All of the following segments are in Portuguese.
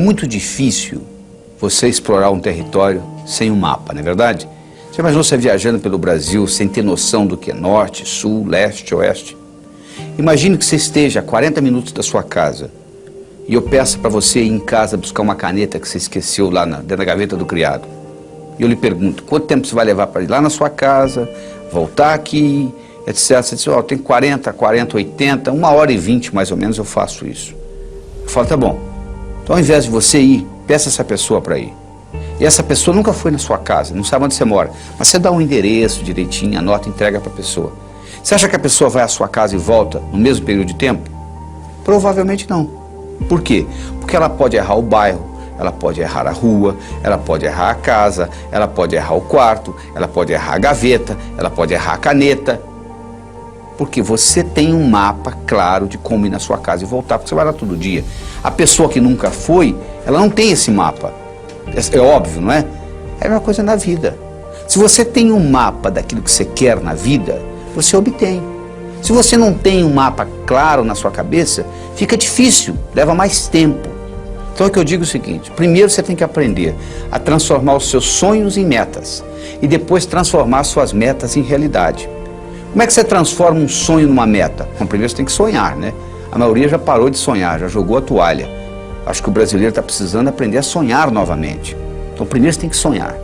muito difícil você explorar um território sem um mapa, não é verdade? Você imaginou você viajando pelo Brasil sem ter noção do que é norte, sul, leste, oeste? Imagine que você esteja a 40 minutos da sua casa e eu peço para você ir em casa buscar uma caneta que você esqueceu lá dentro da gaveta do criado. E eu lhe pergunto, quanto tempo você vai levar para ir lá na sua casa, voltar aqui, etc. Você diz, tem 40, 80, 1h20 mais ou menos eu faço isso. Eu falo, tá bom. Então ao invés de você ir, peça essa pessoa para ir. E essa pessoa nunca foi na sua casa, não sabe onde você mora. Mas você dá um endereço direitinho, anota e entrega para a pessoa. Você acha que a pessoa vai à sua casa e volta no mesmo período de tempo? Provavelmente não. Por quê? Porque ela pode errar o bairro, ela pode errar a rua, ela pode errar a casa, ela pode errar o quarto, ela pode errar a gaveta, ela pode errar a caneta. Porque você tem um mapa claro de como ir na sua casa e voltar, porque você vai lá todo dia. A pessoa que nunca foi, ela não tem esse mapa. É óbvio, não é? É a mesma coisa na vida. Se você tem um mapa daquilo que você quer na vida, você obtém. Se você não tem um mapa claro na sua cabeça, fica difícil, leva mais tempo. Então é que eu digo o seguinte, primeiro você tem que aprender a transformar os seus sonhos em metas e depois transformar suas metas em realidade. Como é que você transforma um sonho numa meta? Bom, primeiro você tem que sonhar, né? A maioria já parou de sonhar, já jogou a toalha. Acho que o brasileiro está precisando aprender a sonhar novamente. Então primeiro você tem que sonhar.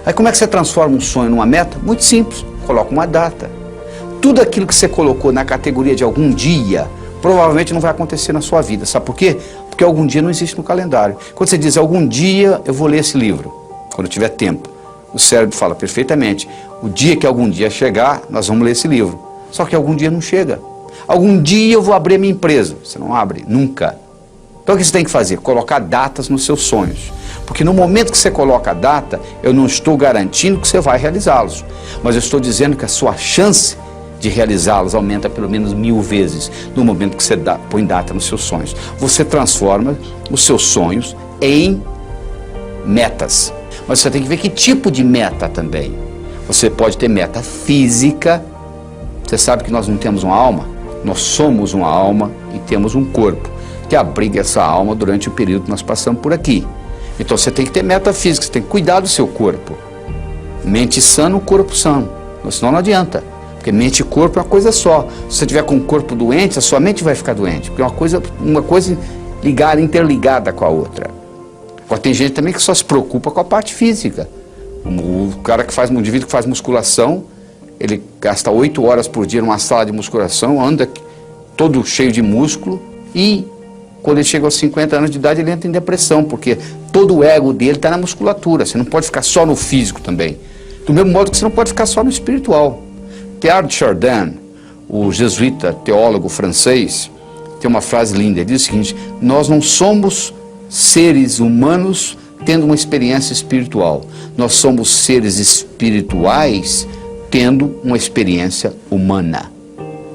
Aí como é que você transforma um sonho numa meta? Muito simples, coloca uma data. Tudo aquilo que você colocou na categoria de algum dia, provavelmente não vai acontecer na sua vida. Sabe por quê? Porque algum dia não existe no calendário. Quando você diz, algum dia eu vou ler esse livro, quando eu tiver tempo, o cérebro fala perfeitamente, o dia que algum dia chegar, nós vamos ler esse livro. Só que algum dia não chega. Algum dia eu vou abrir a minha empresa. Você não abre, nunca. Então o que você tem que fazer? Colocar datas nos seus sonhos. Porque no momento que você coloca a data, eu não estou garantindo que você vai realizá-los. Mas eu estou dizendo que a sua chance de realizá-los aumenta pelo menos 1000 vezes no momento que você põe data nos seus sonhos. Você transforma os seus sonhos em metas. Mas você tem que ver que tipo de meta também. Você pode ter meta física. Você sabe que nós não temos uma alma? Nós somos uma alma e temos um corpo que abriga essa alma durante o período que nós passamos por aqui. Então você tem que ter meta física, você tem que cuidar do seu corpo. Mente sã, corpo são. Senão não adianta. Porque mente e corpo é uma coisa só. Se você tiver com o corpo doente, a sua mente vai ficar doente. Porque é uma coisa ligada, interligada com a outra. Agora tem gente também que só se preocupa com a parte física. O cara um indivíduo que faz musculação, ele gasta 8 horas por dia numa sala de musculação, anda todo cheio de músculo e quando ele chega aos 50 anos de idade ele entra em depressão, porque todo o ego dele está na musculatura. Você não pode ficar só no físico também. Do mesmo modo que você não pode ficar só no espiritual. Teilhard de Chardin, o jesuíta teólogo francês, tem uma frase linda, ele diz o seguinte, nós não somos seres humanos tendo uma experiência espiritual, nós somos seres espirituais tendo uma experiência humana.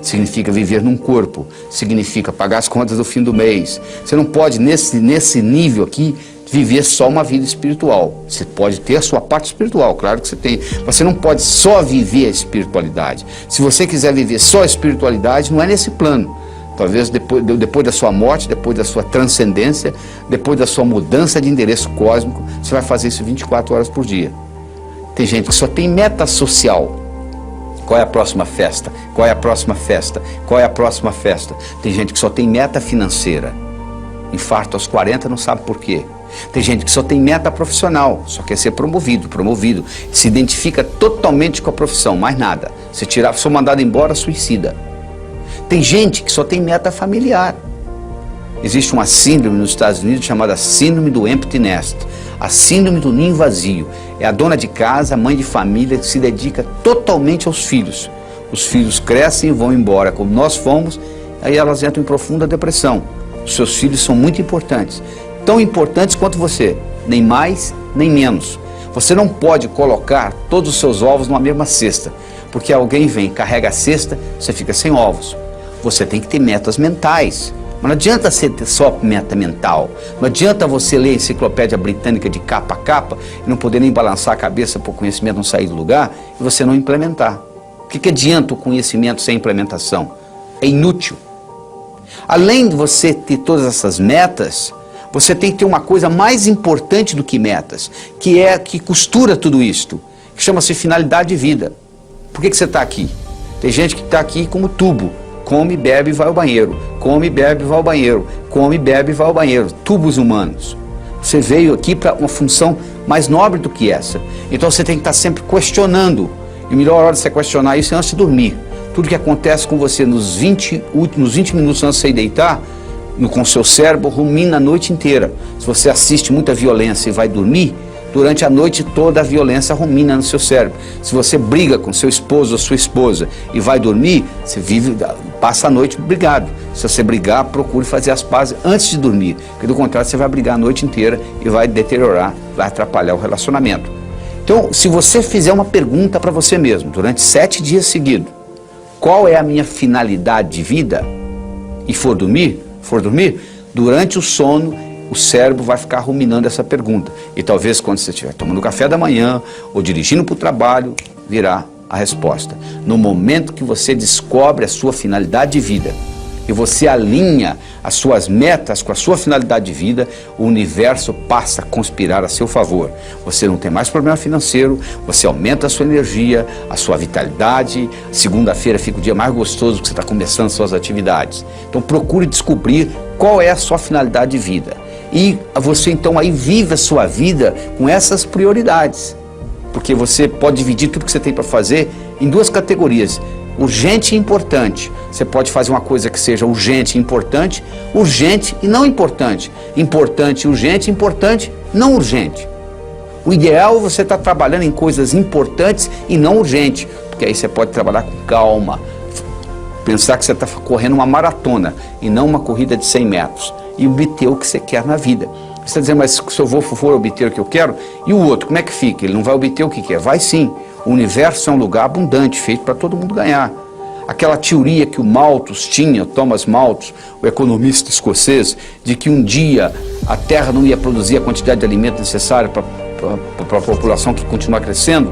Significa viver num corpo, significa pagar as contas do fim do mês. Você não pode, nesse nível aqui, viver só uma vida espiritual. Você pode ter a sua parte espiritual, claro que você tem. Você não pode só viver a espiritualidade. Se você quiser viver só a espiritualidade, não é nesse plano. Talvez depois da sua morte, depois da sua transcendência, depois da sua mudança de endereço cósmico, você vai fazer isso 24 horas por dia. Tem gente que só tem meta social. Qual é a próxima festa? Qual é a próxima festa? Qual é a próxima festa? Tem gente que só tem meta financeira. Infarto aos 40, não sabe por quê. Tem gente que só tem meta profissional, só quer ser promovido. Se identifica totalmente com a profissão, mais nada. Se for mandado embora, suicida. Tem gente que só tem meta familiar. Existe uma síndrome nos Estados Unidos chamada síndrome do empty nest. A síndrome do ninho vazio. É a dona de casa, a mãe de família que se dedica totalmente aos filhos. Os filhos crescem e vão embora, como nós fomos, aí elas entram em profunda depressão. Os seus filhos são muito importantes. Tão importantes quanto você, nem mais, nem menos. Você não pode colocar todos os seus ovos numa mesma cesta, porque alguém vem, carrega a cesta, você fica sem ovos. Você tem que ter metas mentais. Mas não adianta você ter só meta mental. Não adianta você ler a enciclopédia britânica de capa a capa e não poder nem balançar a cabeça para o conhecimento não sair do lugar e você não implementar. O que adianta o conhecimento sem implementação? É inútil. Além de você ter todas essas metas, Você tem que ter uma coisa mais importante do que metas, que costura tudo isto, que chama-se finalidade de vida. Por que você está aqui? Tem gente que está aqui como tubo, come, bebe e vai ao banheiro, come, bebe e vai ao banheiro, come, bebe e vai ao banheiro, tubos humanos. Você veio aqui para uma função mais nobre do que essa. Então você tem que estar sempre questionando. E a melhor hora de você questionar isso é antes de dormir. Tudo que acontece com você nos 20 minutos antes de você deitar, com o seu cérebro, rumina a noite inteira. Se você assiste muita violência e vai dormir, durante a noite toda a violência rumina no seu cérebro. Se você briga com seu esposo ou sua esposa e vai dormir, você passa a noite brigado. Se você brigar, procure fazer as pazes antes de dormir, porque do contrário você vai brigar a noite inteira e vai deteriorar, vai atrapalhar o relacionamento. Então, se você fizer uma pergunta para você mesmo, durante 7 dias seguidos, qual é a minha finalidade de vida, e for dormir, durante o sono, o cérebro vai ficar ruminando essa pergunta. E talvez quando você estiver tomando café da manhã ou dirigindo para o trabalho, virá a resposta. No momento que você descobre a sua finalidade de vida e você alinha as suas metas com a sua finalidade de vida, o universo passa a conspirar a seu favor. Você não tem mais problema financeiro, você aumenta a sua energia, a sua vitalidade. Segunda-feira fica o dia mais gostoso que você está começando suas atividades. Então procure descobrir qual é a sua finalidade de vida. E você então aí vive a sua vida com essas prioridades. Porque você pode dividir tudo que você tem para fazer em 2 categorias. Urgente e importante. Você pode fazer uma coisa que seja urgente e importante, urgente e não importante. Importante e urgente, importante, não urgente. O ideal é você estar trabalhando em coisas importantes e não urgentes, porque aí você pode trabalhar com calma, pensar que você está correndo uma maratona e não uma corrida de 100 metros e obter o que você quer na vida. Você está dizendo, mas se eu for obter o que eu quero, e o outro, como é que fica? Ele não vai obter o que quer? Vai sim. O universo é um lugar abundante, feito para todo mundo ganhar. Aquela teoria que o Malthus tinha, Thomas Malthus, o economista escocês, de que um dia a Terra não ia produzir a quantidade de alimento necessária para a população que continua crescendo,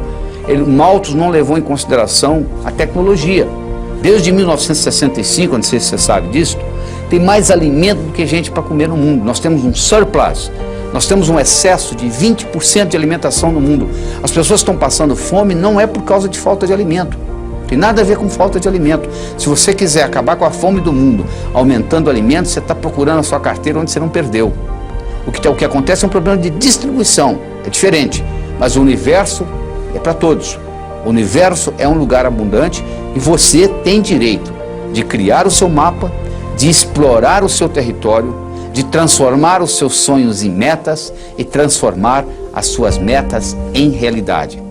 Malthus não levou em consideração a tecnologia. Desde 1965, não sei se você sabe disso, tem mais alimento do que gente para comer no mundo. Nós temos um surplus, nós temos um excesso de 20% de alimentação no mundo. As pessoas estão passando fome não é por causa de falta de alimento. Tem nada a ver com falta de alimento. Se você quiser acabar com a fome do mundo, aumentando o alimento, você está procurando a sua carteira onde você não perdeu. O que acontece é um problema de distribuição, é diferente, mas o universo é para todos. O universo é um lugar abundante e você tem direito de criar o seu mapa, de explorar o seu território, de transformar os seus sonhos em metas e transformar as suas metas em realidade.